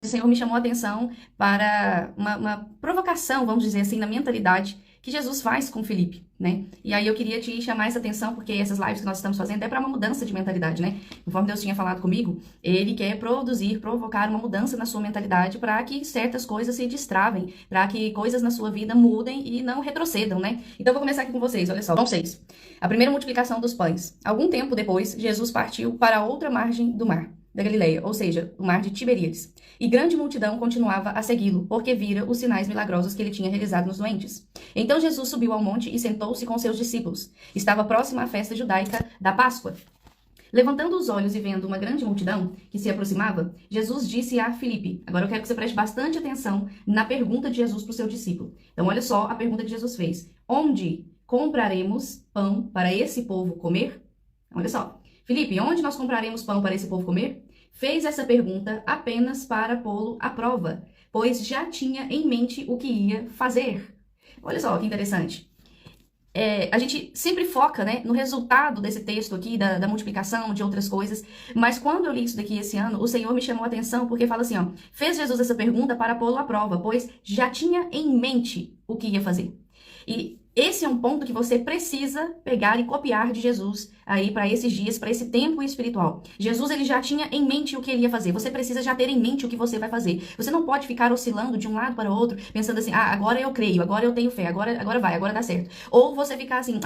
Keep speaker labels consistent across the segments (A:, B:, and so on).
A: O Senhor me chamou a atenção para uma provocação, vamos dizer assim, na mentalidade que Jesus faz com Felipe, né? E aí eu queria te chamar essa atenção, porque essas lives que nós estamos fazendo é para uma mudança de mentalidade, né? Conforme Deus tinha falado comigo, Ele quer provocar uma mudança na sua mentalidade para que certas coisas se destravem, para que coisas na sua vida mudem e não retrocedam, né? Então eu vou começar aqui com vocês, olha só. João 6. A primeira multiplicação dos pães. Algum tempo depois, Jesus partiu para outra margem do mar da Galileia, ou seja, o mar de Tiberíades. E grande multidão continuava a segui-lo, porque vira os sinais milagrosos que ele tinha realizado nos doentes. Então Jesus subiu ao monte e sentou-se com seus discípulos. Estava próxima à festa judaica da Páscoa. Levantando os olhos e vendo uma grande multidão que se aproximava, Jesus disse a Filipe. Agora eu quero que você preste bastante atenção na pergunta de Jesus para o seu discípulo. Então olha só a pergunta que Jesus fez. Onde compraremos pão para esse povo comer? Olha só. Felipe, onde nós compraremos pão para esse povo comer? Fez essa pergunta apenas para pô-lo à prova, pois já tinha em mente o que ia fazer. Olha só que interessante. A gente sempre foca, né, no resultado desse texto aqui, da multiplicação, de outras coisas, mas quando eu li isso daqui esse ano, o Senhor me chamou a atenção porque fala assim, ó, fez Jesus essa pergunta para pô-lo à prova, pois já tinha em mente o que ia fazer. E esse é um ponto que você precisa pegar e copiar de Jesus aí para esses dias, para esse tempo espiritual. Jesus, ele já tinha em mente o que ele ia fazer. Você precisa já ter em mente o que você vai fazer. Você não pode ficar oscilando de um lado para o outro, pensando assim, agora eu creio, agora eu tenho fé, agora dá certo. Ou você ficar assim,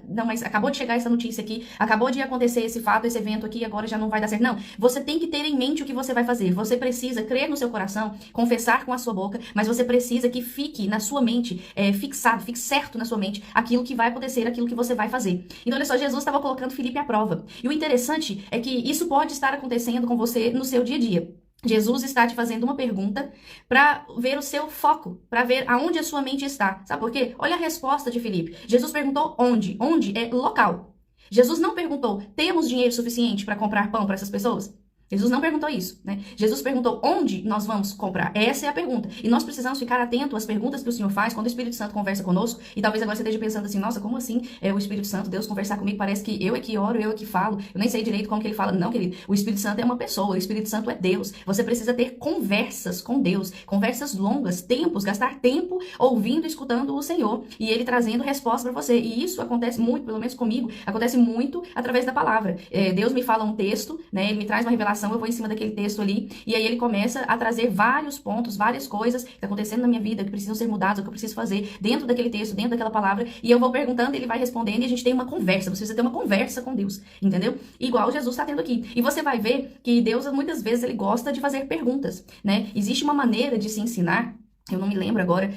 A: não, mas acabou de chegar essa notícia aqui, acabou de acontecer esse fato, esse evento aqui, agora já não vai dar certo. Não, você tem que ter em mente o que você vai fazer. Você precisa crer no seu coração, confessar com a sua boca, mas você precisa que fique na sua mente, fixado, fique certo na sua mente aquilo que vai acontecer, aquilo que você vai fazer. Então, olha só, Jesus estava colocando Filipe à prova. E o interessante é que isso pode estar acontecendo com você no seu dia a dia. Jesus está te fazendo uma pergunta para ver o seu foco, para ver aonde a sua mente está. Sabe por quê? Olha a resposta de Filipe. Jesus perguntou onde. Onde é local. Jesus não perguntou, temos dinheiro suficiente para comprar pão para essas pessoas? Jesus não perguntou isso, né? Jesus perguntou onde nós vamos comprar. Essa é a pergunta. E nós precisamos ficar atento às perguntas que o Senhor faz quando o Espírito Santo conversa conosco. E talvez agora você esteja pensando assim, nossa, como assim o Espírito Santo, Deus conversar comigo? Parece que eu é que oro, eu é que falo. Eu nem sei direito como que ele fala. Não, querido. O Espírito Santo é uma pessoa. O Espírito Santo é Deus. Você precisa ter conversas com Deus. Conversas longas, tempos, gastar tempo ouvindo e escutando o Senhor. E Ele trazendo resposta para você. E isso acontece muito, pelo menos comigo, acontece muito através da palavra. Deus me fala um texto, né? Ele me traz uma revelação, eu vou em cima daquele texto ali, e aí ele começa a trazer vários pontos, várias coisas que estão acontecendo na minha vida, que precisam ser mudadas, o que eu preciso fazer dentro daquele texto, dentro daquela palavra, e eu vou perguntando, ele vai respondendo, e a gente tem uma conversa, você precisa ter uma conversa com Deus, entendeu? Igual Jesus está tendo aqui. E você vai ver que Deus, muitas vezes, ele gosta de fazer perguntas, né? Existe uma maneira de se ensinar, eu não me lembro agora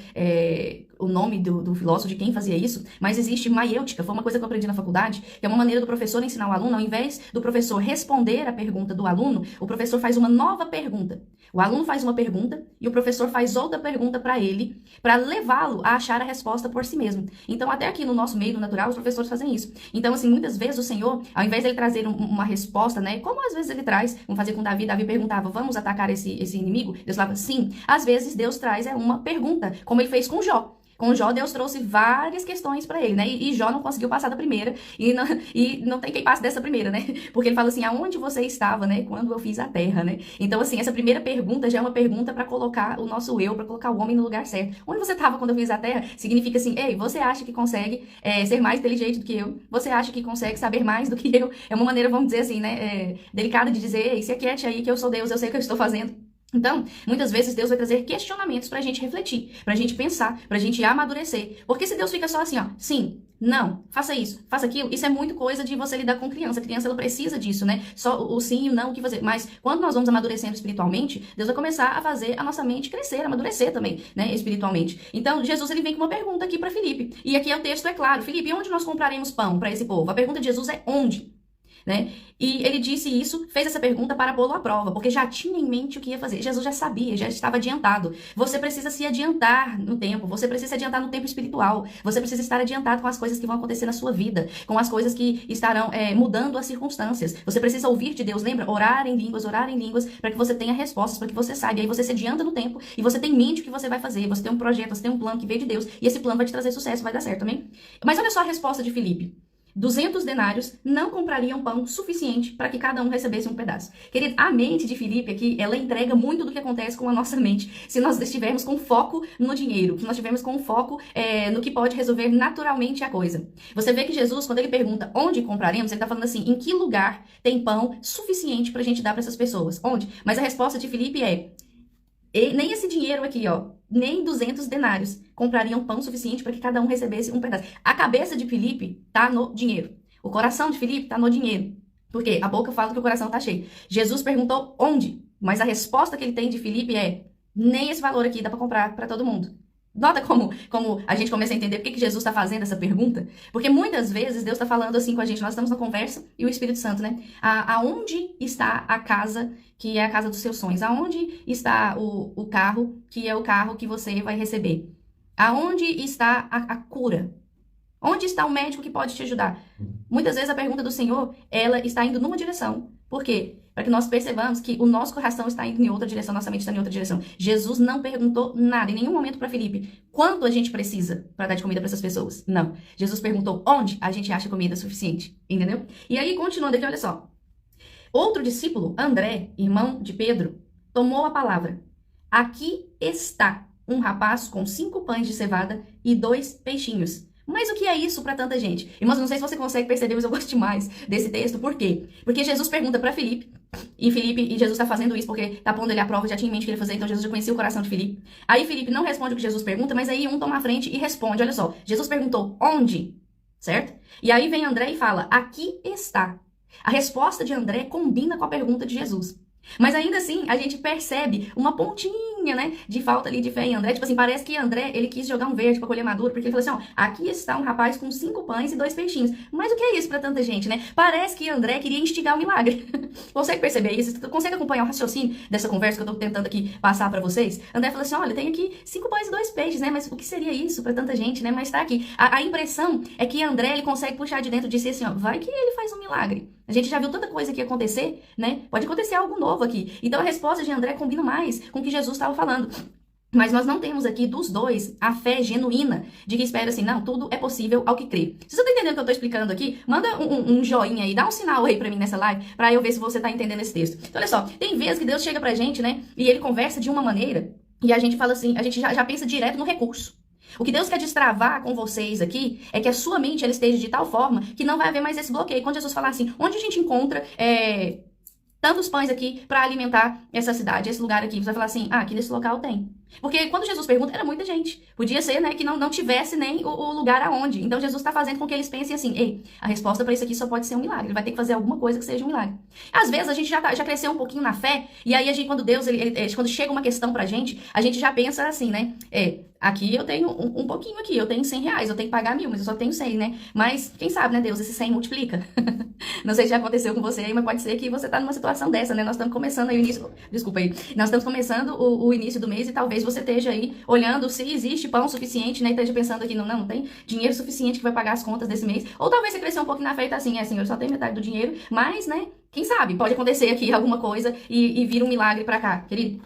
A: o nome do filósofo, de quem fazia isso, mas existe maiêutica, foi uma coisa que eu aprendi na faculdade, que é uma maneira do professor ensinar o aluno, ao invés do professor responder a pergunta do aluno, o professor faz uma nova pergunta. O aluno faz uma pergunta e o professor faz outra pergunta para ele, para levá-lo a achar a resposta por si mesmo. Então, até aqui no nosso meio natural, os professores fazem isso. Então, assim, muitas vezes o Senhor, ao invés de ele trazer uma resposta, né, como às vezes ele traz, vamos fazer com Davi, Davi perguntava, vamos atacar esse inimigo? Deus falava, sim. Às vezes Deus traz uma pergunta, como ele fez com Jó. Com Jó, Deus trouxe várias questões para ele, né? E Jó não conseguiu passar da primeira, e não tem quem passe dessa primeira, né? Porque ele fala assim, aonde você estava, né? Quando eu fiz a terra, né? Então, assim, essa primeira pergunta já é uma pergunta para colocar o nosso eu, para colocar o homem no lugar certo. Onde você estava quando eu fiz a terra? Significa assim, ei, você acha que consegue ser mais inteligente do que eu? Você acha que consegue saber mais do que eu? É uma maneira, vamos dizer assim, né? Delicada de dizer, ei, se aquiete aí que eu sou Deus, eu sei o que eu estou fazendo. Então, muitas vezes Deus vai trazer questionamentos pra gente refletir, pra gente pensar, pra gente amadurecer. Porque se Deus fica só assim, ó, sim, não, faça isso, faça aquilo, isso é muito coisa de você lidar com criança. A criança, ela precisa disso, né? Só o sim e o não, o que fazer. Mas quando nós vamos amadurecendo espiritualmente, Deus vai começar a fazer a nossa mente crescer, amadurecer também, né, espiritualmente. Então, Jesus, ele vem com uma pergunta aqui pra Filipe. E aqui o texto é claro, Filipe, onde nós compraremos pão para esse povo? A pergunta de Jesus é onde? Né? E ele disse isso, fez essa pergunta para pô-lo à prova, porque já tinha em mente o que ia fazer. Jesus já sabia, já estava adiantado. Você precisa se adiantar no tempo, você precisa se adiantar no tempo espiritual, você precisa estar adiantado com as coisas que vão acontecer na sua vida, com as coisas que estarão mudando as circunstâncias. Você precisa ouvir de Deus, lembra? Orar em línguas, para que você tenha respostas, para que você saiba. E aí você se adianta no tempo e você tem em mente o que você vai fazer. Você tem um projeto, você tem um plano que veio de Deus e esse plano vai te trazer sucesso, vai dar certo, amém? Mas olha só a resposta de Filipe. 200 denários não comprariam pão suficiente para que cada um recebesse um pedaço. Querido, a mente de Filipe aqui, ela entrega muito do que acontece com a nossa mente se nós estivermos com foco no dinheiro, se nós estivermos com foco no que pode resolver naturalmente a coisa. Você vê que Jesus, quando ele pergunta onde compraremos, ele está falando assim, em que lugar tem pão suficiente para a gente dar para essas pessoas? Onde? Mas a resposta de Filipe é, nem esse dinheiro aqui, ó, nem 200 denários comprariam pão suficiente para que cada um recebesse um pedaço. A cabeça de Filipe tá no dinheiro. O coração de Filipe tá no dinheiro. Por quê? A boca fala que o coração tá cheio. Jesus perguntou onde, mas a resposta que ele tem de Filipe é, nem esse valor aqui dá para comprar para todo mundo. Nota como a gente começa a entender por que Jesus está fazendo essa pergunta? Porque muitas vezes Deus está falando assim com a gente, nós estamos na conversa e o Espírito Santo, né? Aonde está a casa que é a casa dos seus sonhos? Aonde está o carro que é o carro que você vai receber? Aonde está a cura? Onde está o médico que pode te ajudar? Muitas vezes a pergunta do Senhor, ela está indo numa direção. Por quê? Para que nós percebamos que o nosso coração está indo em outra direção, nossa mente está em outra direção. Jesus não perguntou nada, em nenhum momento para Filipe, quanto a gente precisa para dar de comida para essas pessoas. Não. Jesus perguntou onde a gente acha comida suficiente. Entendeu? E aí, continuando aqui, olha só. Outro discípulo, André, irmão de Pedro, tomou a palavra. Aqui está um rapaz com 5 pães de cevada e 2 peixinhos. Mas o que é isso para tanta gente? Irmãos, não sei se você consegue perceber, mas eu gosto demais desse texto. Por quê? Porque Jesus pergunta para Filipe, e Jesus está fazendo isso porque tá pondo ele à prova, já tinha em mente o que ele ia fazer, então Jesus já conhecia o coração de Filipe. Aí Filipe não responde o que Jesus pergunta, mas aí um toma a frente e responde. Olha só, Jesus perguntou onde? Certo? E aí vem André e fala, aqui está. A resposta de André combina com a pergunta de Jesus. Mas ainda assim, a gente percebe uma pontinha, né, de falta ali de fé em André. Tipo assim, parece que André, ele quis jogar um verde pra colher maduro, porque ele falou assim, ó, aqui está um rapaz com 5 pães e 2 peixinhos. Mas o que é isso pra tanta gente, né? Parece que André queria instigar o milagre. Consegue perceber isso? Você consegue acompanhar o raciocínio dessa conversa que eu tô tentando aqui passar pra vocês? André falou assim, olha, tem aqui 5 pães e 2 peixes, né? Mas o que seria isso pra tanta gente, né? Mas tá aqui. A impressão é que André, ele consegue puxar de dentro de si assim, ó, vai que ele faz um milagre. A gente já viu tanta coisa aqui acontecer, né? Pode acontecer algo novo aqui. Então a resposta de André combina mais com o que Jesus estava falando. Mas nós não temos aqui dos dois a fé genuína de que espera assim, não, tudo é possível ao que crê. Se você tá entendendo o que eu tô explicando aqui, manda um joinha aí, dá um sinal aí pra mim nessa live, pra eu ver se você tá entendendo esse texto. Então olha só, tem vezes que Deus chega pra gente, né, e ele conversa de uma maneira, e a gente fala assim, a gente já pensa direto no recurso. O que Deus quer destravar com vocês aqui é que a sua mente ela esteja de tal forma que não vai haver mais esse bloqueio. Quando Jesus falar assim, onde a gente encontra tantos pães aqui para alimentar essa cidade, esse lugar aqui, você vai falar assim, aqui nesse local tem. Porque quando Jesus pergunta, era muita gente. Podia ser, né, que não tivesse nem o lugar aonde. Então Jesus está fazendo com que eles pensem assim, ei, a resposta para isso aqui só pode ser um milagre. Ele vai ter que fazer alguma coisa que seja um milagre. Às vezes a gente já cresceu um pouquinho na fé, e aí a gente, quando Deus, quando chega uma questão pra gente, a gente já pensa assim, né, aqui eu tenho um pouquinho aqui, eu tenho R$100, eu tenho que pagar 1.000, mas eu só tenho 100, né? Mas quem sabe, né, Deus, esse 100 multiplica. Não sei se já aconteceu com você aí, mas pode ser que você tá numa situação dessa, né? Nós estamos começando aí o início, desculpa aí, nós estamos começando o início do mês e talvez você esteja aí olhando se existe pão suficiente, né? E esteja pensando aqui, não tem dinheiro suficiente que vai pagar as contas desse mês. Ou talvez você cresceu um pouquinho na fé e tá assim, Senhor, eu só tenho metade do dinheiro, mas, né? Quem sabe, pode acontecer aqui alguma coisa e vir um milagre pra cá, querido.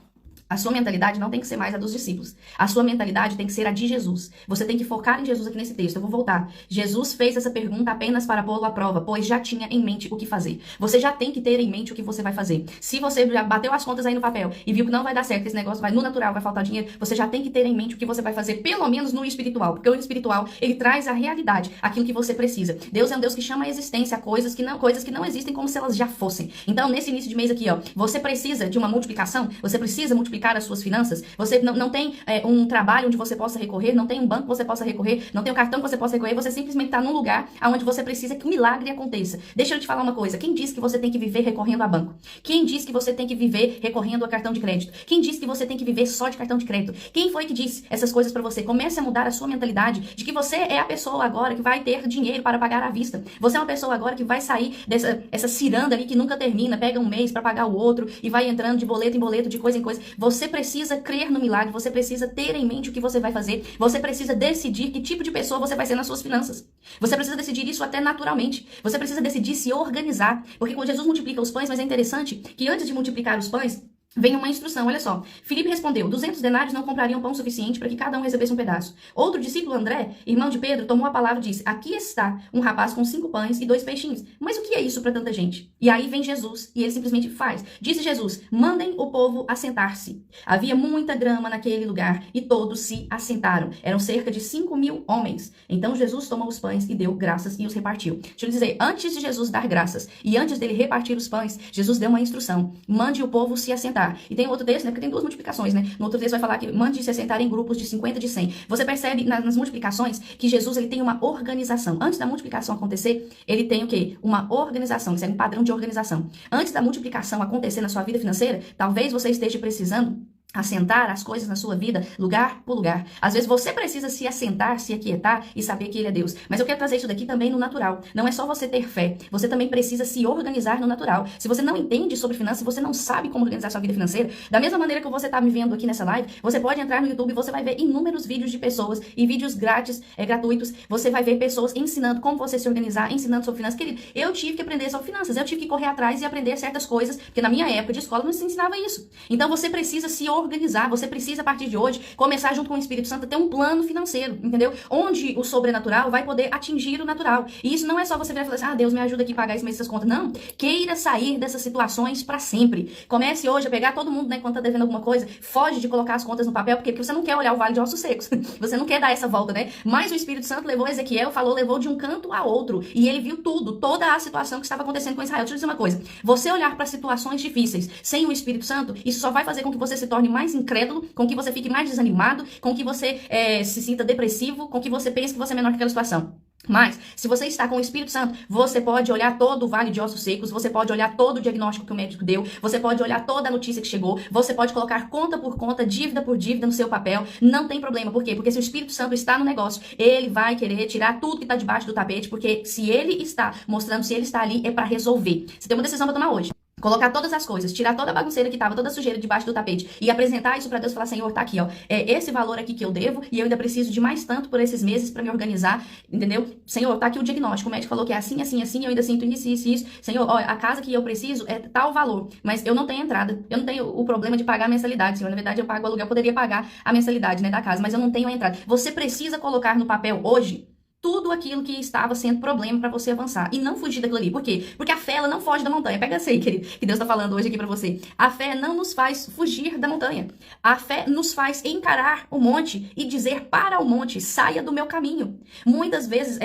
A: A sua mentalidade não tem que ser mais a dos discípulos. A sua mentalidade tem que ser a de Jesus. Você tem que focar em Jesus aqui nesse texto. Eu vou voltar. Jesus fez essa pergunta apenas para pô-lo à prova, pois já tinha em mente o que fazer. Você já tem que ter em mente o que você vai fazer. Se você já bateu as contas aí no papel e viu que não vai dar certo, que esse negócio vai no natural, vai faltar dinheiro, você já tem que ter em mente o que você vai fazer, pelo menos no espiritual. Porque o espiritual, ele traz a realidade, aquilo que você precisa. Deus é um Deus que chama a existência coisas que não existem como se elas já fossem. Então, nesse início de mês aqui, ó, você precisa de uma multiplicação, você precisa multiplicar as suas finanças, você não tem um trabalho onde você possa recorrer, não tem um banco que você possa recorrer, não tem um cartão que você possa recorrer, você simplesmente está num lugar onde você precisa que um milagre aconteça. Deixa eu te falar uma coisa, quem disse que você tem que viver recorrendo a banco? Quem disse que você tem que viver recorrendo a cartão de crédito? Quem disse que você tem que viver só de cartão de crédito? Quem foi que disse essas coisas pra você? Comece a mudar a sua mentalidade de que você é a pessoa agora que vai ter dinheiro para pagar à vista. Você é uma pessoa agora que vai sair dessa ciranda ali que nunca termina, pega um mês para pagar o outro e vai entrando de boleto em boleto, de coisa em coisa. Você precisa crer no milagre, você precisa ter em mente o que você vai fazer, você precisa decidir que tipo de pessoa você vai ser nas suas finanças. Você precisa decidir isso até naturalmente. Você precisa decidir se organizar, porque quando Jesus multiplica os pães, mas é interessante que antes de multiplicar os pães, vem uma instrução, olha só. Filipe respondeu, 200 denários não comprariam pão suficiente para que cada um recebesse um pedaço. Outro discípulo, André, irmão de Pedro, tomou a palavra e disse, aqui está um rapaz com 5 pães e 2 peixinhos. Mas o que é isso para tanta gente? E aí vem Jesus e ele simplesmente faz. Disse Jesus, mandem o povo assentar-se. Havia muita grama naquele lugar e todos se assentaram. Eram cerca de 5.000 homens. Então Jesus tomou os pães e deu graças e os repartiu. Deixa eu dizer, antes de Jesus dar graças e antes dele repartir os pães, Jesus deu uma instrução. Mande o povo se assentar. E tem outro texto, né? Porque tem 2 multiplicações, né? No outro texto vai falar que mande se assentar em grupos de 50, de 100. Você percebe nas multiplicações que Jesus ele tem uma organização. Antes da multiplicação acontecer, ele tem o quê? Uma organização. Isso é um padrão de organização. Antes da multiplicação acontecer na sua vida financeira, talvez você esteja precisando assentar as coisas na sua vida, lugar por lugar. Às vezes você precisa se assentar, se aquietar e saber que Ele é Deus. Mas eu quero trazer isso daqui também no natural. Não é só você ter fé. Você também precisa se organizar no natural. Se você não entende sobre finanças, se você não sabe como organizar sua vida financeira, da mesma maneira que você está me vendo aqui nessa live, você pode entrar no YouTube e você vai ver inúmeros vídeos de pessoas e vídeos grátis, gratuitos. Você vai ver pessoas ensinando como você se organizar, ensinando sobre finanças. Querido, eu tive que aprender sobre finanças. Eu tive que correr atrás e aprender certas coisas, porque na minha época de escola não se ensinava isso. Então você precisa se organizar, você precisa a partir de hoje começar junto com o Espírito Santo a ter um plano financeiro, entendeu? Onde o sobrenatural vai poder atingir o natural. E isso não é só você virar e falar assim, Deus me ajuda aqui a pagar esse mês essas contas. Não, queira sair dessas situações para sempre. Comece hoje a pegar todo mundo, né, quando tá devendo alguma coisa, foge de colocar as contas no papel, porque você não quer olhar o vale de ossos secos. Você não quer dar essa volta, né? Mas o Espírito Santo levou Ezequiel, levou de um canto a outro, e ele viu tudo, toda a situação que estava acontecendo com Israel. Deixa eu dizer uma coisa, você olhar para situações difíceis sem o Espírito Santo, isso só vai fazer com que você se torne mais incrédulo, com que você fique mais desanimado, com que você se sinta depressivo, com que você pense que você é menor que aquela situação. Mas, se você está com o Espírito Santo, você pode olhar todo o vale de ossos secos, você pode olhar todo o diagnóstico que o médico deu, você pode olhar toda a notícia que chegou, você pode colocar conta por conta, dívida por dívida no seu papel, não tem problema. Por quê? Porque se o Espírito Santo está no negócio, ele vai querer tirar tudo que está debaixo do tapete, porque se ele está mostrando, se ele está ali, é para resolver. Você tem uma decisão para tomar hoje. Colocar todas as coisas, tirar toda a bagunceira que tava, toda a sujeira debaixo do tapete e apresentar isso pra Deus e falar, Senhor, tá aqui, ó, é esse valor aqui que eu devo e eu ainda preciso de mais tanto por esses meses pra me organizar, entendeu? Senhor, tá aqui o diagnóstico, o médico falou que é assim, assim, assim, eu ainda sinto isso. Senhor, ó, a casa que eu preciso é tal valor, mas eu não tenho entrada, eu não tenho o problema de pagar a mensalidade, Senhor, na verdade eu pago o aluguel, eu poderia pagar a mensalidade, né, da casa, mas eu não tenho a entrada. Você precisa colocar no papel hoje tudo aquilo que estava sendo problema para você avançar. E não fugir daquilo ali. Por quê? Porque a fé, ela não foge da montanha. Pega essa aí, querido, que Deus está falando hoje aqui para você. A fé não nos faz fugir da montanha. A fé nos faz encarar o monte e dizer para o monte, saia do meu caminho. Muitas vezes,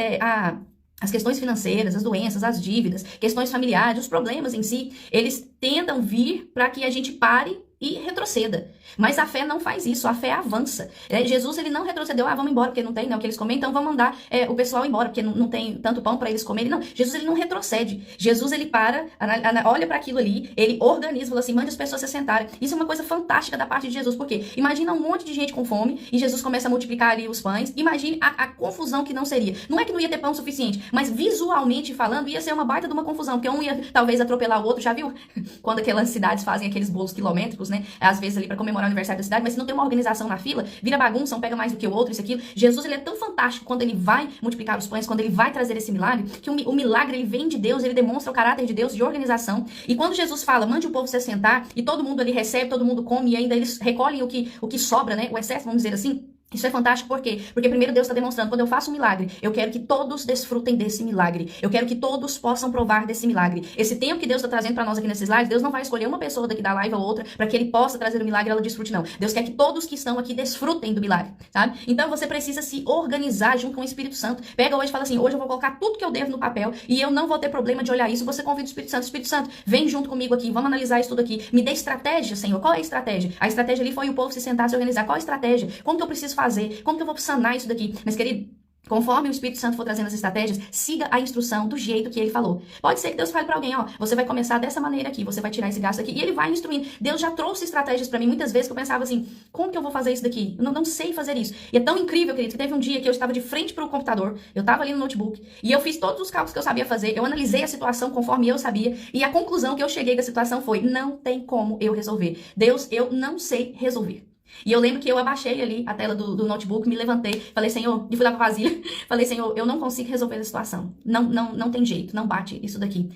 A: as questões financeiras, as doenças, as dívidas, questões familiares, os problemas em si, eles tentam vir para que a gente pare e retroceda. Mas a fé não faz isso, a fé avança. Jesus, ele não retrocedeu, vamos embora porque não tem o que eles comem, então vamos mandar o pessoal embora porque não tem tanto pão para eles comerem. Não, Jesus, ele não retrocede. Jesus, ele para, olha para aquilo ali, ele organiza, fala assim, mande as pessoas se sentarem. Isso é uma coisa fantástica da parte de Jesus, porque imagina um monte de gente com fome e Jesus começa a multiplicar ali os pães. Imagine a confusão que não seria. Não é que não ia ter pão suficiente, mas visualmente falando, ia ser uma baita de uma confusão, porque um ia talvez atropelar o outro, já viu? Quando aquelas cidades fazem aqueles bolos quilométricos, né? Às vezes ali para comemorar o aniversário da cidade, mas se não tem uma organização na fila, vira bagunça, um pega mais do que o outro, isso aquilo. Jesus, ele é tão fantástico quando ele vai multiplicar os pães, quando ele vai trazer esse milagre, que o milagre, ele vem de Deus, ele demonstra o caráter de Deus de organização. E quando Jesus fala, mande o povo se assentar, e todo mundo ali recebe, todo mundo come, e ainda eles recolhem o que sobra, né? O excesso, vamos dizer assim. Isso é fantástico, por quê? Porque primeiro Deus está demonstrando, quando eu faço um milagre, eu quero que todos desfrutem desse milagre. Eu quero que todos possam provar desse milagre. Esse tempo que Deus está trazendo para nós aqui nesses lives, Deus não vai escolher uma pessoa daqui da live ou outra para que ele possa trazer o milagre e ela desfrute, não. Deus quer que todos que estão aqui desfrutem do milagre, sabe? Então você precisa se organizar junto com o Espírito Santo. Pega hoje e fala assim, hoje eu vou colocar tudo que eu devo no papel e eu não vou ter problema de olhar isso. Você convida o Espírito Santo, vem junto comigo aqui, vamos analisar isso tudo aqui. Me dê estratégia, Senhor. Qual é a estratégia? A estratégia ali foi o povo se sentar, se organizar. Qual a estratégia? Como que eu preciso fazer? Como que eu vou sanar isso daqui? Mas, querido, conforme o Espírito Santo for trazendo as estratégias, siga a instrução do jeito que ele falou. Pode ser que Deus fale pra alguém, ó, você vai começar dessa maneira aqui, você vai tirar esse gasto aqui, e ele vai instruindo. Deus já trouxe estratégias pra mim, muitas vezes que eu pensava assim, como que eu vou fazer isso daqui? Eu não sei fazer isso. E é tão incrível, querido, que teve um dia que eu estava de frente pro computador, eu estava ali no notebook, e eu fiz todos os cálculos que eu sabia fazer, eu analisei a situação conforme eu sabia, e a conclusão que eu cheguei da situação foi, não tem como eu resolver. Deus, eu não sei resolver. E eu lembro que eu abaixei ali a tela do notebook, me levantei, falei, Senhor, e fui lá pra vasilha, falei, Senhor, eu não consigo resolver a situação. Não tem jeito, não bate isso daqui.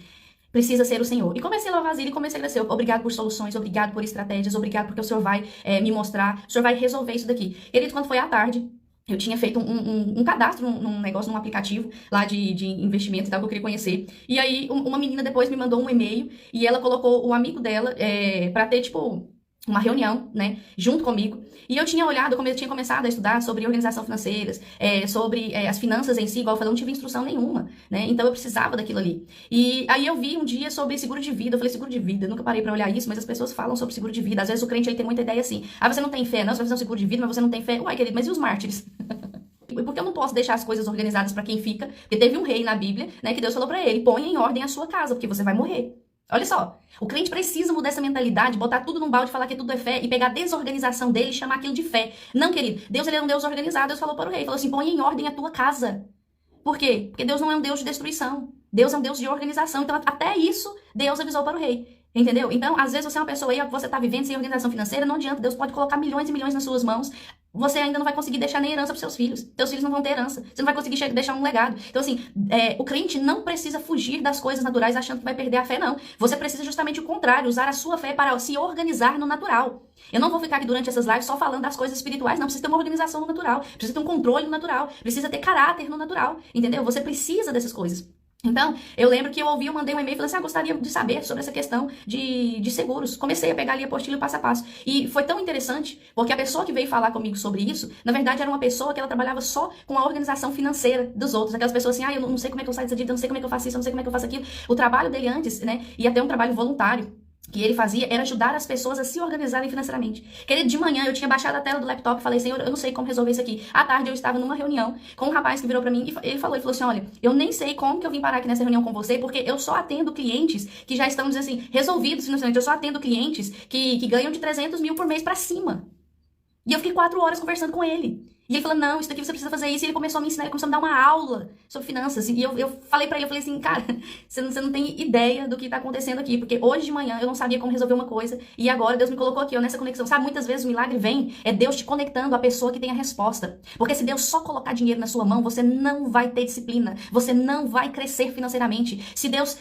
A: precisa ser o Senhor. E comecei a louvar Ele e comecei a agradecer. Obrigado por soluções, obrigado por estratégias, obrigado porque o Senhor vai me mostrar, o Senhor vai resolver isso daqui. Querido, quando foi à tarde, eu tinha feito um cadastro num negócio, num aplicativo lá de investimento e tal, que eu queria conhecer. E aí, uma menina depois me mandou um e-mail e ela colocou o amigo dela pra ter, tipo, uma reunião, né, junto comigo. E eu tinha olhado, como eu tinha começado a estudar sobre organização financeira, sobre as finanças em si, igual eu falei, eu não tive instrução nenhuma, né, então eu precisava daquilo ali. E aí eu vi um dia sobre seguro de vida, eu falei, seguro de vida, eu nunca parei pra olhar isso, mas as pessoas falam sobre seguro de vida. Às vezes o crente, ele tem muita ideia assim, você não tem fé, não, você vai fazer um seguro de vida, mas você não tem fé. Uai, querido, mas e os mártires? Porque eu não posso deixar as coisas organizadas pra quem fica? Porque teve um rei na Bíblia, né, que Deus falou pra ele, ponha em ordem a sua casa, porque você vai morrer. Olha só, o crente precisa mudar essa mentalidade, botar tudo num balde, falar que tudo é fé e pegar a desorganização dele e chamar aquilo de fé. Não, querido, Deus, ele é um Deus organizado. Deus falou para o rei, falou assim, põe em ordem a tua casa. Por quê? Porque Deus não é um Deus de destruição. Deus é um Deus de organização. Então, até isso, Deus avisou para o rei. Entendeu? Então, às vezes você é uma pessoa aí, você tá vivendo sem organização financeira, não adianta, Deus pode colocar milhões e milhões nas suas mãos, você ainda não vai conseguir deixar nem herança pros seus filhos. Teus filhos não vão ter herança. Você não vai conseguir deixar um legado. Então, assim, o crente não precisa fugir das coisas naturais achando que vai perder a fé, não. Você precisa justamente o contrário, usar a sua fé para se organizar no natural. Eu não vou ficar aqui durante essas lives só falando das coisas espirituais, não. Precisa ter uma organização no natural, precisa ter um controle no natural, precisa ter caráter no natural, entendeu? Você precisa dessas coisas. Então, eu lembro que eu mandei um e-mail e falei assim, gostaria de saber sobre essa questão de seguros. Comecei a pegar ali a apostila passo a passo. E foi tão interessante, porque a pessoa que veio falar comigo sobre isso, na verdade era uma pessoa que ela trabalhava só com a organização financeira dos outros. Aquelas pessoas assim, eu não sei como é que eu saio dessa dívida, eu não sei como é que eu faço isso, eu não sei como é que eu faço aquilo. O trabalho dele antes, né, ia ter um trabalho voluntário. Que ele fazia era ajudar as pessoas a se organizarem financeiramente. Querido, de manhã eu tinha baixado a tela do laptop e falei, Senhor, eu não sei como resolver isso aqui. À tarde eu estava numa reunião com um rapaz que virou pra mim e ele falou assim, olha, eu nem sei como que eu vim parar aqui nessa reunião com você, porque eu só atendo clientes que já estão, assim, resolvidos financeiramente. Eu só atendo clientes que ganham de 300 mil por mês pra cima. E eu fiquei 4 horas conversando com ele. E ele falou, não, isso daqui você precisa fazer isso. E ele começou a me ensinar, ele começou a me dar uma aula sobre finanças. E eu falei pra ele, eu falei assim, cara, você não tem ideia do que tá acontecendo aqui. Porque hoje de manhã eu não sabia como resolver uma coisa. E agora Deus me colocou aqui, ó, nessa conexão. Sabe, muitas vezes o milagre vem, é Deus te conectando à pessoa que tem a resposta. Porque se Deus só colocar dinheiro na sua mão, você não vai ter disciplina. Você não vai crescer financeiramente. Se Deus,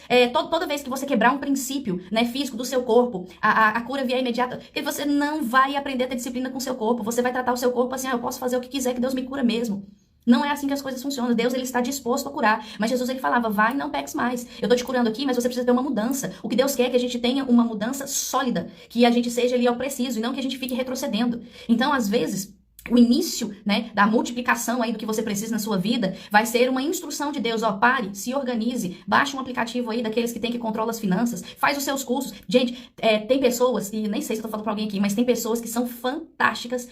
A: toda vez que você quebrar um princípio, né, físico do seu corpo, a cura vier imediata, que você não vai aprender a ter disciplina com o seu corpo. Você vai tratar o seu corpo assim, eu posso fazer o que quiser, que Deus me cura mesmo. Não é assim que as coisas funcionam. Deus, ele está disposto a curar. Mas Jesus, ele falava, vai, não peques mais. Eu tô te curando aqui, mas você precisa ter uma mudança. O que Deus quer é que a gente tenha uma mudança sólida. Que a gente seja ali ao preciso e não que a gente fique retrocedendo. Então, às vezes, o início, né, da multiplicação aí do que você precisa na sua vida vai ser uma instrução de Deus. Ó, pare, se organize, baixe um aplicativo aí daqueles que tem que controla as finanças, faz os seus cursos. Gente, tem pessoas, e nem sei se eu tô falando pra alguém aqui, mas tem pessoas que são fantásticas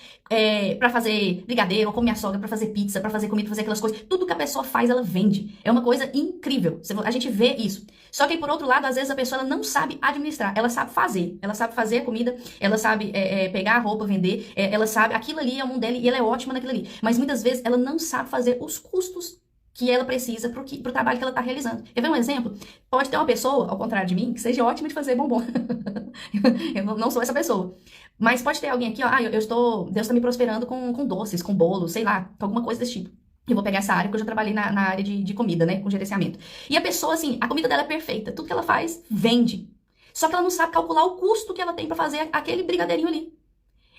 A: pra fazer brigadeiro, ou como minha sogra, pra fazer pizza, pra fazer comida, pra fazer aquelas coisas. Tudo que a pessoa faz, ela vende. É uma coisa incrível. A gente vê isso. Só que, por outro lado, às vezes a pessoa ela não sabe administrar. Ela sabe fazer. Ela sabe fazer a comida, ela sabe pegar a roupa, vender, ela sabe, aquilo ali é o mundo dela e ela é ótima naquilo ali. Mas muitas vezes ela não sabe fazer os custos que ela precisa pro trabalho que ela tá realizando. Quer ver um exemplo? Pode ter uma pessoa, ao contrário de mim, que seja ótima de fazer bombom. Eu não sou essa pessoa. Mas pode ter alguém aqui, ó, Deus tá me prosperando com doces, com bolos, sei lá, com alguma coisa desse tipo. Eu vou pegar essa área, porque eu já trabalhei na área de comida, né, com gerenciamento. E a pessoa, assim, a comida dela é perfeita. Tudo que ela faz, vende. Só que ela não sabe calcular o custo que ela tem pra fazer aquele brigadeirinho ali.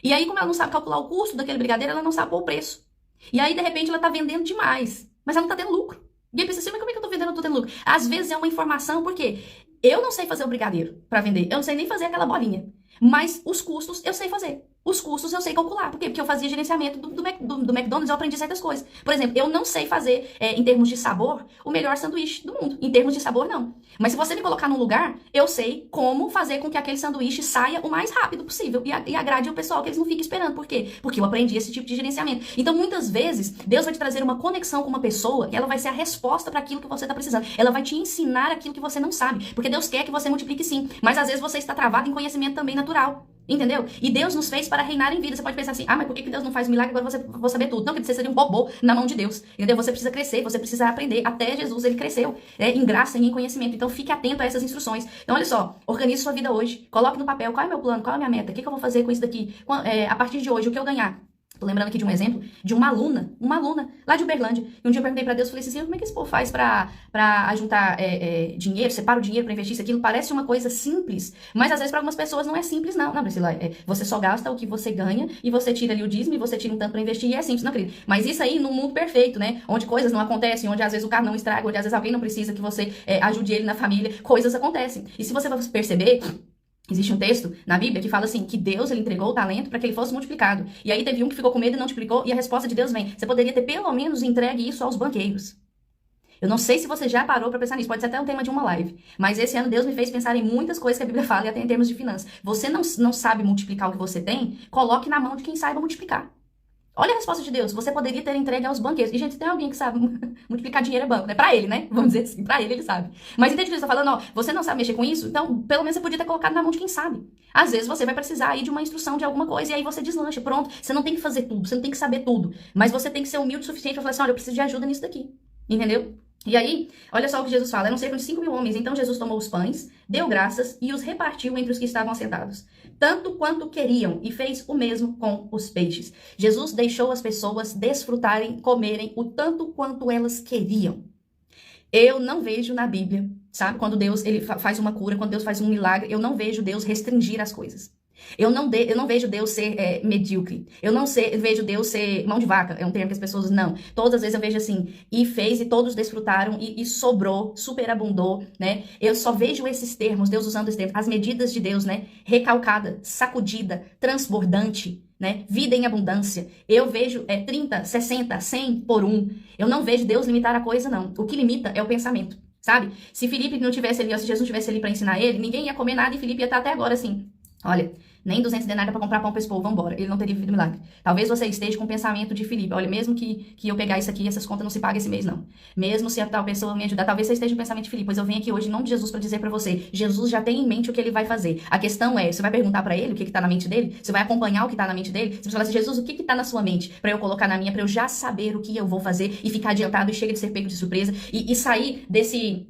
A: E aí, como ela não sabe calcular o custo daquele brigadeiro, ela não sabe pôr o preço. E aí, de repente, ela tá vendendo demais. Mas ela não tá tendo lucro. E aí pensa assim, mas como é que eu tô vendendo, eu tô tendo lucro? Às vezes é uma informação, porque eu não sei fazer o brigadeiro pra vender. Eu não sei nem fazer aquela bolinha. Mas os custos eu sei fazer. Os custos eu sei calcular. Por quê? Porque eu fazia gerenciamento do McDonald's, eu aprendi certas coisas. Por exemplo, eu não sei fazer, em termos de sabor, o melhor sanduíche do mundo. Em termos de sabor, não. Mas se você me colocar num lugar, eu sei como fazer com que aquele sanduíche saia o mais rápido possível. E agrade o pessoal, que eles não fiquem esperando. Por quê? Porque eu aprendi esse tipo de gerenciamento. Então, muitas vezes, Deus vai te trazer uma conexão com uma pessoa e ela vai ser a resposta para aquilo que você está precisando. Ela vai te ensinar aquilo que você não sabe. Porque Deus quer que você multiplique sim. Mas às vezes você está travado em conhecimento também natural. Entendeu? E Deus nos fez para reinar em vida. Você pode pensar assim, mas por que Deus não faz milagre? Agora você vou saber tudo. Não, porque você seria um robô na mão de Deus. Entendeu? Você precisa crescer, você precisa aprender. Até Jesus, ele cresceu, em graça e em conhecimento. Então, fique atento a essas instruções. Então, olha só, organize sua vida hoje. Coloque no papel qual é o meu plano, qual é a minha meta, o que eu vou fazer com isso daqui. A partir de hoje, o que eu ganhar. Tô lembrando aqui de um exemplo de uma aluna lá de Uberlândia. E um dia eu perguntei pra Deus, falei assim, como é que esse povo faz pra ajuntar dinheiro, separa o dinheiro pra investir isso, aquilo? Parece uma coisa simples, mas às vezes pra algumas pessoas não é simples, não. Não, Priscila, você só gasta o que você ganha e você tira ali o dízimo e você tira um tanto pra investir e é simples, não, querido. Mas isso aí num mundo perfeito, né? Onde coisas não acontecem, onde às vezes o carro não estraga, onde às vezes alguém não precisa que você ajude ele na família, coisas acontecem. E se você perceber, existe um texto na Bíblia que fala assim, que Deus ele entregou o talento para que ele fosse multiplicado. E aí teve um que ficou com medo e não multiplicou, e a resposta de Deus vem, você poderia ter pelo menos entregue isso aos banqueiros. Eu não sei se você já parou para pensar nisso, pode ser até um tema de uma live. Mas esse ano Deus me fez pensar em muitas coisas que a Bíblia fala, e até em termos de finanças. Você não sabe multiplicar o que você tem, coloque na mão de quem saiba multiplicar. Olha a resposta de Deus, você poderia ter entregue aos banqueiros. E, gente, tem alguém que sabe multiplicar dinheiro é banco, né? Pra ele, né? Vamos dizer assim, pra ele sabe. Mas entende o que ele está falando? Ó, você não sabe mexer com isso? Então, pelo menos você podia ter colocado na mão de quem sabe. Às vezes você vai precisar aí de uma instrução de alguma coisa e aí você deslancha. Pronto, você não tem que fazer tudo, você não tem que saber tudo. Mas você tem que ser humilde o suficiente pra falar assim, olha, eu preciso de ajuda nisso daqui. Entendeu? E aí, olha só o que Jesus fala, eram cerca de 5.000 homens. Então Jesus tomou os pães, deu graças e os repartiu entre os que estavam assentados, tanto quanto queriam, e fez o mesmo com os peixes. Jesus deixou as pessoas desfrutarem, comerem o tanto quanto elas queriam. Eu não vejo na Bíblia, sabe, quando Deus ele faz uma cura, quando Deus faz um milagre, eu não vejo Deus restringir as coisas. Eu não vejo Deus ser medíocre. Eu não vejo Deus ser mão de vaca. É um termo que as pessoas não. Todas as vezes eu vejo assim, e fez, e todos desfrutaram, e sobrou, superabundou, né? Eu só vejo esses termos, Deus usando esses termos. As medidas de Deus, né? Recalcada, sacudida, transbordante, né? Vida em abundância. Eu vejo 30, 60, 100 por um. Eu não vejo Deus limitar a coisa, não. O que limita é o pensamento, sabe? Se Felipe não tivesse ali, ou se Jesus não tivesse ali pra ensinar ele, ninguém ia comer nada e Felipe ia estar até agora assim. Olha, nem 200 denários para comprar pão para esse povo, vambora. Ele não teria vivido milagre. Talvez você esteja com o pensamento de Filipe. Olha, mesmo que eu pegar isso aqui, essas contas não se pagam esse mês, não. Mesmo se a tal pessoa me ajudar, talvez você esteja com o pensamento de Filipe. Pois eu venho aqui hoje em nome de Jesus para dizer para você, Jesus já tem em mente o que ele vai fazer. A questão é, você vai perguntar para ele o que tá na mente dele? Você vai acompanhar o que tá na mente dele? Você vai falar assim, Jesus, o que tá na sua mente? Para eu colocar na minha, para eu já saber o que eu vou fazer e ficar adiantado e chega de ser pego de surpresa e sair desse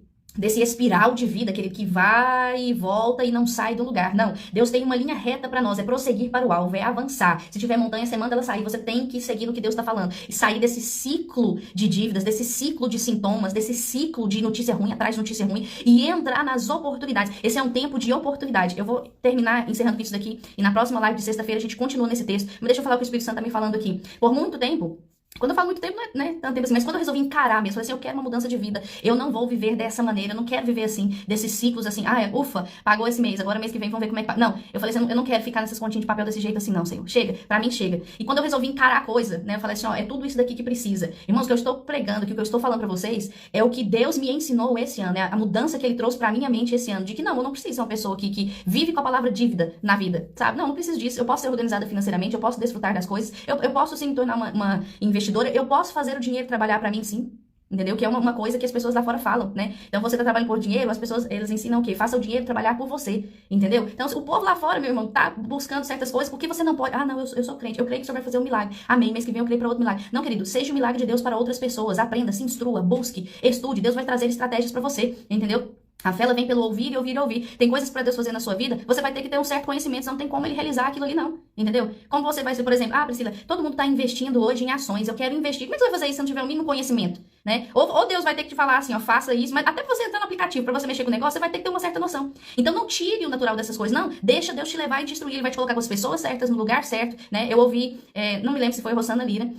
A: espiral de vida, aquele que vai e volta e não sai do lugar. Não, Deus tem uma linha reta para nós, é prosseguir para o alvo, é avançar. Se tiver montanha, você manda ela sair, você tem que seguir no que Deus está falando. E sair desse ciclo de dívidas, desse ciclo de sintomas, desse ciclo de notícia ruim atrás de notícia ruim e entrar nas oportunidades. Esse é um tempo de oportunidade. Eu vou terminar encerrando isso daqui e na próxima live de sexta-feira a gente continua nesse texto. Mas deixa eu falar o que o Espírito Santo está me falando aqui. Por muito tempo, quando eu falo muito tempo, não é tanto tempo assim, mas quando eu resolvi encarar mesmo, falei assim, eu quero uma mudança de vida, eu não vou viver dessa maneira, eu não quero viver assim, desses ciclos assim, ufa, pagou esse mês, agora mês que vem vamos ver como é que paga. Não, eu falei assim, eu não quero ficar nessas continhas de papel desse jeito assim, não, Senhor, chega, pra mim chega. E quando eu resolvi encarar a coisa, né, eu falei assim, ó, é tudo isso daqui que precisa. Irmãos, o que eu estou pregando, o que eu estou falando pra vocês, é o que Deus me ensinou esse ano, é a mudança que Ele trouxe pra minha mente esse ano, de que não, eu não preciso ser uma pessoa que vive com a palavra dívida na vida, sabe? Não preciso disso, eu posso ser organizada financeiramente, eu posso desfrutar das coisas, eu posso sim me tornar uma investidora, eu posso fazer o dinheiro trabalhar pra mim, sim. Entendeu? Que é uma coisa que as pessoas lá fora falam, né? Então, você tá trabalhando por dinheiro, as pessoas, eles ensinam o quê? Faça o dinheiro trabalhar por você, entendeu? Então, o povo lá fora, meu irmão, tá buscando certas coisas, por que você não pode? Ah, não, eu sou crente, eu creio que o Senhor vai fazer um milagre. Amém, mês que vem eu creio para outro milagre. Não, querido, seja o milagre de Deus para outras pessoas. Aprenda, se instrua, busque, estude. Deus vai trazer estratégias pra você, entendeu? A fé, ela vem pelo ouvir e ouvir e ouvir. Tem coisas pra Deus fazer na sua vida, você vai ter que ter um certo conhecimento, senão não tem como ele realizar aquilo ali, não. Entendeu? Como você vai ser, por exemplo, Priscila, todo mundo tá investindo hoje em ações, eu quero investir. Como é que você vai fazer isso se não tiver o mínimo conhecimento, né? Ou Deus vai ter que te falar assim, ó, faça isso, mas até pra você entrar no aplicativo, pra você mexer com o negócio, você vai ter que ter uma certa noção. Então não tire o natural dessas coisas, não. Deixa Deus te levar e te instruir, ele vai te colocar com as pessoas certas, no lugar certo, né? Eu ouvi, não me lembro se foi a Rosana Lira,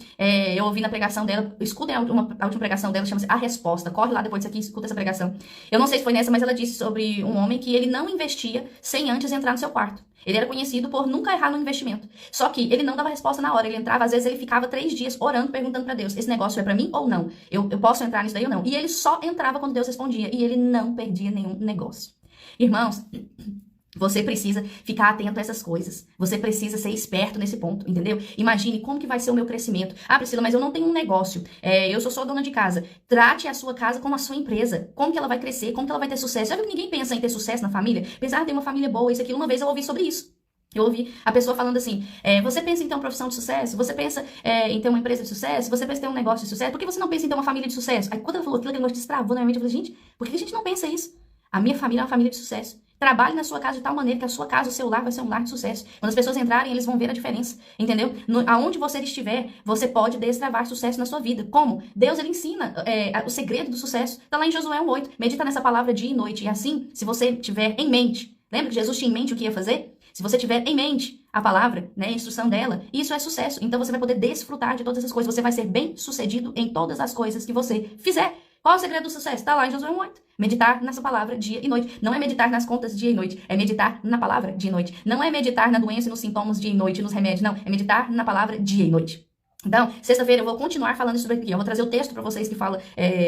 A: eu ouvi na pregação dela, escutem a última pregação dela, chama-se A Resposta. Corre lá depois disso aqui, escuta essa pregação. Eu não sei se foi nessa, mas ela disse sobre um homem que ele não investia sem antes entrar no seu quarto. Ele era conhecido por nunca errar no investimento. Só que ele não dava resposta na hora. Ele entrava, às vezes ele ficava 3 dias orando, perguntando pra Deus, esse negócio é pra mim ou não? Eu posso entrar nisso daí ou não? E ele só entrava quando Deus respondia. E ele não perdia nenhum negócio. Irmãos, você precisa ficar atento a essas coisas. Você precisa ser esperto nesse ponto, entendeu? Imagine como que vai ser o meu crescimento. Priscila, mas eu não tenho um negócio. Eu sou só dona de casa. Trate a sua casa como a sua empresa. Como que ela vai crescer? Como que ela vai ter sucesso? Sabe que ninguém pensa em ter sucesso na família? Pensar, tem uma família boa, isso, aquilo. Uma vez eu ouvi sobre isso. Eu ouvi a pessoa falando assim, você pensa em ter uma profissão de sucesso? Você pensa em ter uma empresa de sucesso? Você pensa em ter um negócio de sucesso? Por que você não pensa em ter uma família de sucesso? Aí quando ela falou aquilo, aquele negócio destravou na minha mente, eu falei, gente, por que a gente não pensa isso? A minha família é uma família de sucesso. Trabalhe na sua casa de tal maneira que a sua casa, o seu lar vai ser um lar de sucesso. Quando as pessoas entrarem, eles vão ver a diferença, entendeu? Aonde você estiver, você pode destravar sucesso na sua vida. Como? Deus, ele ensina o segredo do sucesso. Está lá em Josué 1:8. Medita nessa palavra dia e noite. E assim, se você tiver em mente, lembra que Jesus tinha em mente o que ia fazer? Se você tiver em mente a palavra, né, a instrução dela, isso é sucesso. Então você vai poder desfrutar de todas essas coisas. Você vai ser bem sucedido em todas as coisas que você fizer. Qual é o segredo do sucesso? Está lá em Josué 1:8. Meditar nessa palavra dia e noite. Não é meditar nas contas dia e noite. É meditar na palavra dia e noite. Não é meditar na doença e nos sintomas dia e noite, nos remédios. Não. É meditar na palavra dia e noite. Então, sexta-feira eu vou continuar falando isso aqui. Eu vou trazer o texto para vocês que fala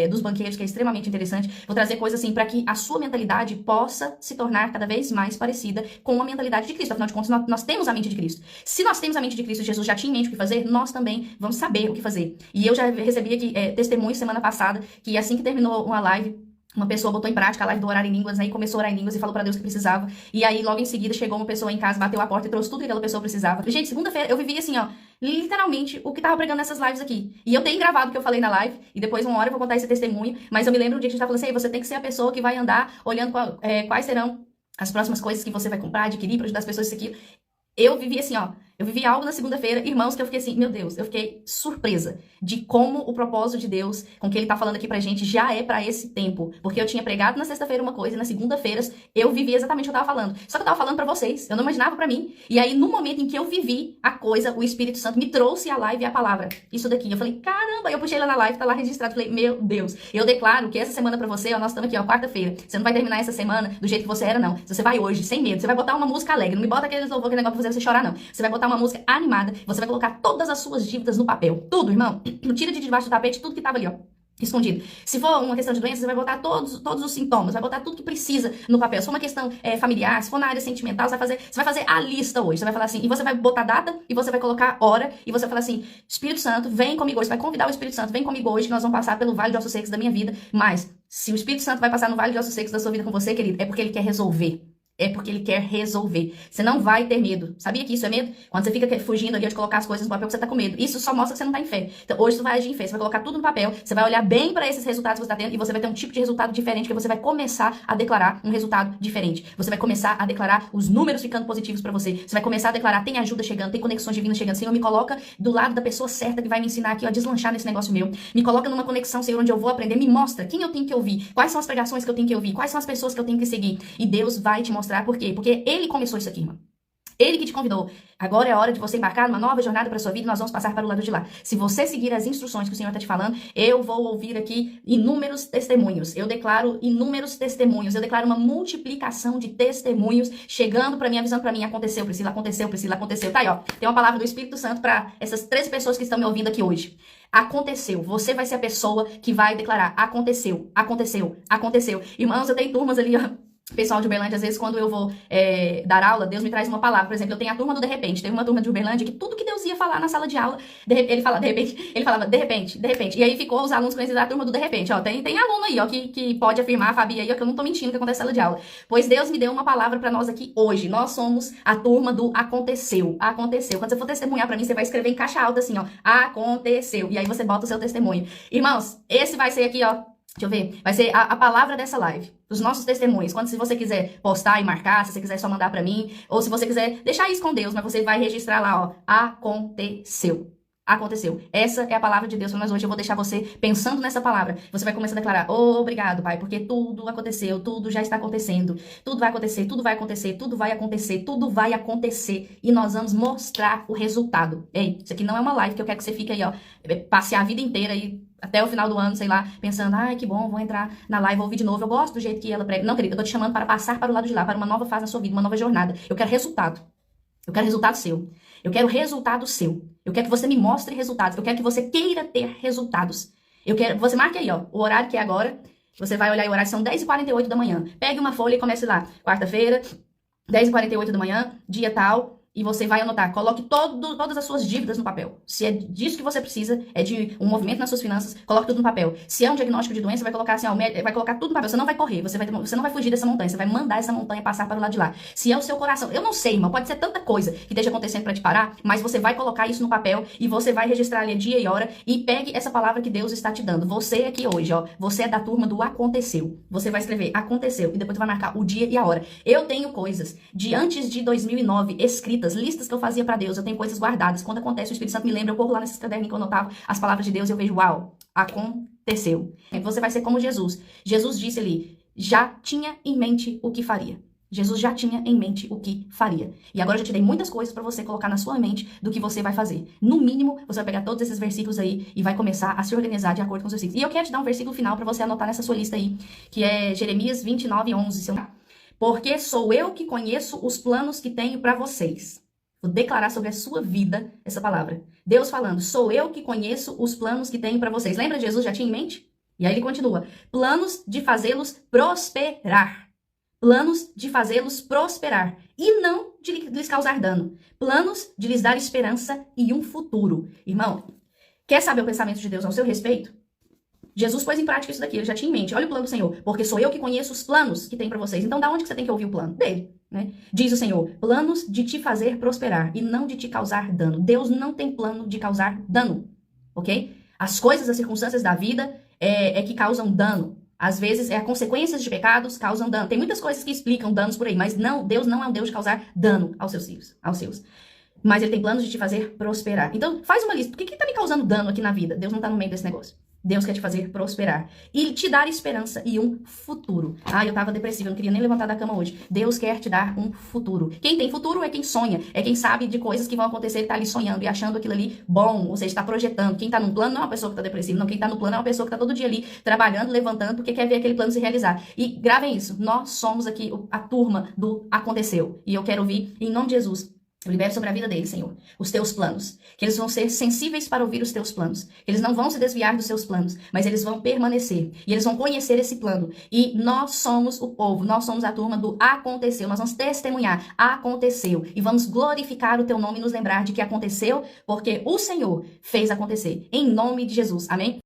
A: dos banqueiros, que é extremamente interessante. Vou trazer coisas assim para que a sua mentalidade possa se tornar cada vez mais parecida com a mentalidade de Cristo. Afinal de contas, nós temos a mente de Cristo. Se nós temos a mente de Cristo, Jesus já tinha em mente o que fazer, nós também vamos saber o que fazer. E eu já recebi aqui testemunhos semana passada que assim que terminou uma live, uma pessoa botou em prática a live do orar em línguas, né, e começou a orar em línguas e falou pra Deus que precisava. E aí, logo em seguida, chegou uma pessoa em casa, bateu a porta e trouxe tudo que aquela pessoa precisava. Gente, segunda-feira eu vivi assim, ó, literalmente o que tava pregando nessas lives aqui. E eu tenho gravado o que eu falei na live, e depois uma hora eu vou contar esse testemunho, mas eu me lembro um dia que a gente tava falando assim, você tem que ser a pessoa que vai andar olhando quais serão as próximas coisas que você vai comprar, adquirir, pra ajudar as pessoas, isso aqui. Eu vivi assim, ó, eu vivi algo na segunda-feira, irmãos, que eu fiquei assim, meu Deus, eu fiquei surpresa de como o propósito de Deus, com que ele tá falando aqui pra gente, já é pra esse tempo. Porque eu tinha pregado na sexta-feira uma coisa e na segunda-feira eu vivi exatamente o que eu tava falando. Só que eu tava falando pra vocês, eu não imaginava pra mim. E aí, no momento em que eu vivi a coisa, o Espírito Santo me trouxe a live e a palavra. Isso daqui. Eu falei, caramba, eu puxei lá na live, tá lá registrado. Falei, meu Deus, eu declaro que essa semana pra você, ó, nós estamos aqui, ó, quarta-feira. Você não vai terminar essa semana do jeito que você era, não. Você vai hoje, sem medo. Você vai botar uma música alegre. Não me bota aquele louvor, aquele negócio pra fazer você chorar, não. Você vai botar uma música animada. Você vai colocar todas as suas dívidas no papel. Tudo, irmão. Tira de debaixo do tapete tudo que tava ali, ó, escondido. Se for uma questão de doença, você vai botar todos os sintomas, vai botar tudo que precisa no papel. Se for uma questão familiar, se for na área sentimental, você vai fazer a lista hoje. Você vai falar assim, e você vai botar data, e você vai colocar hora, e você vai falar assim, Espírito Santo, vem comigo hoje. Você vai convidar o Espírito Santo, vem comigo hoje, que nós vamos passar pelo vale de ossos secos da minha vida. Mas, se o Espírito Santo vai passar no vale de ossos secos da sua vida com você, querido, é porque ele quer resolver. É porque ele quer resolver. Você não vai ter medo. Sabia que isso é medo? Quando você fica fugindo ali de colocar as coisas no papel, você tá com medo. Isso só mostra que você não tá em fé. Então, hoje você vai agir em fé. Você vai colocar tudo no papel, você vai olhar bem para esses resultados que você tá tendo e você vai ter um tipo de resultado diferente, que você vai começar a declarar um resultado diferente. Você vai começar a declarar os números ficando positivos para você. Você vai começar a declarar, tem ajuda chegando, tem conexões divinas chegando. Senhor, me coloca do lado da pessoa certa que vai me ensinar aqui, ó, a deslanchar nesse negócio meu. Me coloca numa conexão, Senhor, onde eu vou aprender. Me mostra quem eu tenho que ouvir, quais são as pregações que eu tenho que ouvir, quais são as pessoas que eu tenho que seguir. E Deus vai te mostrar por quê? Porque ele começou isso aqui, irmão. Ele que te convidou. Agora é a hora de você embarcar numa nova jornada para sua vida e nós vamos passar para o lado de lá. Se você seguir as instruções que o Senhor está te falando, eu vou ouvir aqui inúmeros testemunhos. Eu declaro inúmeros testemunhos. Eu declaro uma multiplicação de testemunhos chegando para mim, avisando para mim, aconteceu, Priscila, aconteceu, Priscila, aconteceu. Tá aí, ó. Tem uma palavra do Espírito Santo para essas 13 pessoas que estão me ouvindo aqui hoje. Aconteceu. Você vai ser a pessoa que vai declarar, aconteceu, aconteceu, aconteceu. Irmãos, eu tenho turmas ali, ó. Pessoal de Uberlândia, às vezes, quando eu vou dar aula, Deus me traz uma palavra. Por exemplo, eu tenho a turma do de repente. Teve uma turma de Uberlândia que tudo que Deus ia falar na sala de aula, ele falava de repente. E aí ficou os alunos conhecidos da turma do de repente. Ó, tem aluno aí, ó, que pode afirmar, a Fabi aí, ó, que eu não tô mentindo que acontece na sala de aula. Pois Deus me deu uma palavra pra nós aqui hoje. Nós somos a turma do aconteceu. Aconteceu. Quando você for testemunhar pra mim, você vai escrever em caixa alta assim, ó. Aconteceu. E aí você bota o seu testemunho. Irmãos, esse vai ser aqui, ó. Deixa eu ver, vai ser a palavra dessa live, os nossos testemunhos. Quando se você quiser postar e marcar, se você quiser só mandar pra mim, ou se você quiser deixar isso com Deus, mas você vai registrar lá, ó, aconteceu. Aconteceu. Essa é a palavra de Deus para nós hoje. Eu vou deixar você pensando nessa palavra. Você vai começar a declarar, obrigado, Pai, porque tudo aconteceu, tudo já está acontecendo. Tudo vai acontecer, tudo vai acontecer, tudo vai acontecer, tudo vai acontecer. E nós vamos mostrar o resultado. Ei, isso aqui não é uma live que eu quero que você fique aí, ó, passe a vida inteira aí, até o final do ano, sei lá, pensando, ai, que bom, vou entrar na live, vou ouvir de novo. Eu gosto do jeito que ela prega. Não, querida, eu tô te chamando para passar para o lado de lá, para uma nova fase na sua vida, uma nova jornada. Eu quero resultado. Eu quero resultado seu. Eu quero resultado seu. Eu quero que você me mostre resultados. Eu quero que você queira ter resultados. Eu quero, você marque aí, ó, o horário que é agora. Você vai olhar o horário, são 10h48 da manhã. Pegue uma folha e comece lá. Quarta-feira, 10h48 da manhã, dia tal. e você vai anotar. Coloque todas as suas dívidas no papel. Se é disso que você precisa, é de um movimento nas suas finanças, coloque tudo no papel. Se é um diagnóstico de doença, vai colocar assim, ó, vai colocar tudo no papel. Você não vai correr, você não vai fugir dessa montanha, você vai mandar essa montanha passar para o lado de lá. Se é o seu coração, eu não sei, irmão, pode ser tanta coisa que esteja acontecendo para te parar, mas você vai colocar isso no papel e você vai registrar ali dia e hora e pegue essa palavra que Deus está te dando. Você aqui hoje, ó, você é da turma do aconteceu. Você vai escrever aconteceu e depois vai marcar o dia e a hora. Eu tenho coisas de antes de 2009 escritas, listas que eu fazia para Deus, eu tenho coisas guardadas. Quando acontece, o Espírito Santo me lembra, eu corro lá nesse caderno que eu anotava as palavras de Deus e eu vejo, uau, aconteceu. Você vai ser como Jesus. Jesus disse ali, já tinha em mente o que faria. Jesus já tinha em mente o que faria. E agora eu já te dei muitas coisas para você colocar na sua mente do que você vai fazer. No mínimo, você vai pegar todos esses versículos aí e vai começar a se organizar de acordo com os versículos. E eu quero te dar um versículo final para você anotar nessa sua lista aí, que é Jeremias 29:11. Porque sou eu que conheço os planos que tenho para vocês. Vou declarar sobre a sua vida essa palavra. Deus falando, sou eu que conheço os planos que tenho para vocês. Lembra de Jesus já tinha em mente? E aí ele continua, planos de fazê-los prosperar. Planos de fazê-los prosperar e não de lhes causar dano. Planos de lhes dar esperança e um futuro. Irmão, quer saber o pensamento de Deus ao seu respeito? Jesus pôs em prática isso daqui, ele já tinha em mente. Olha o plano do Senhor, porque sou eu que conheço os planos que tem para vocês. Então, da onde que você tem que ouvir o plano? Dele, né? Diz o Senhor, planos de te fazer prosperar e não de te causar dano. Deus não tem plano de causar dano, ok? As coisas, as circunstâncias da vida é que causam dano. Às vezes, consequências de pecados causam dano. Tem muitas coisas que explicam danos por aí, mas não, Deus não é um Deus de causar dano aos seus filhos, aos seus. Mas ele tem planos de te fazer prosperar. Então, faz uma lista. O que tá me causando dano aqui na vida? Deus não tá no meio desse negócio. Deus quer te fazer prosperar. E te dar esperança e um futuro. Ah, eu tava depressiva, eu não queria nem levantar da cama hoje. Deus quer te dar um futuro. Quem tem futuro é quem sonha. É quem sabe de coisas que vão acontecer e tá ali sonhando e achando aquilo ali bom. Ou seja, tá projetando. Quem tá no plano não é uma pessoa que tá depressiva. Não, quem tá no plano é uma pessoa que tá todo dia ali trabalhando, levantando, porque quer ver aquele plano se realizar. E gravem isso. Nós somos aqui a turma do aconteceu. E eu quero ouvir, em nome de Jesus, eu libero sobre a vida deles, Senhor, os teus planos. Que eles vão ser sensíveis para ouvir os teus planos. Que eles não vão se desviar dos seus planos, mas eles vão permanecer. E eles vão conhecer esse plano. E nós somos o povo, nós somos a turma do aconteceu. Nós vamos testemunhar, aconteceu. E vamos glorificar o teu nome e nos lembrar de que aconteceu, porque o Senhor fez acontecer. Em nome de Jesus. Amém?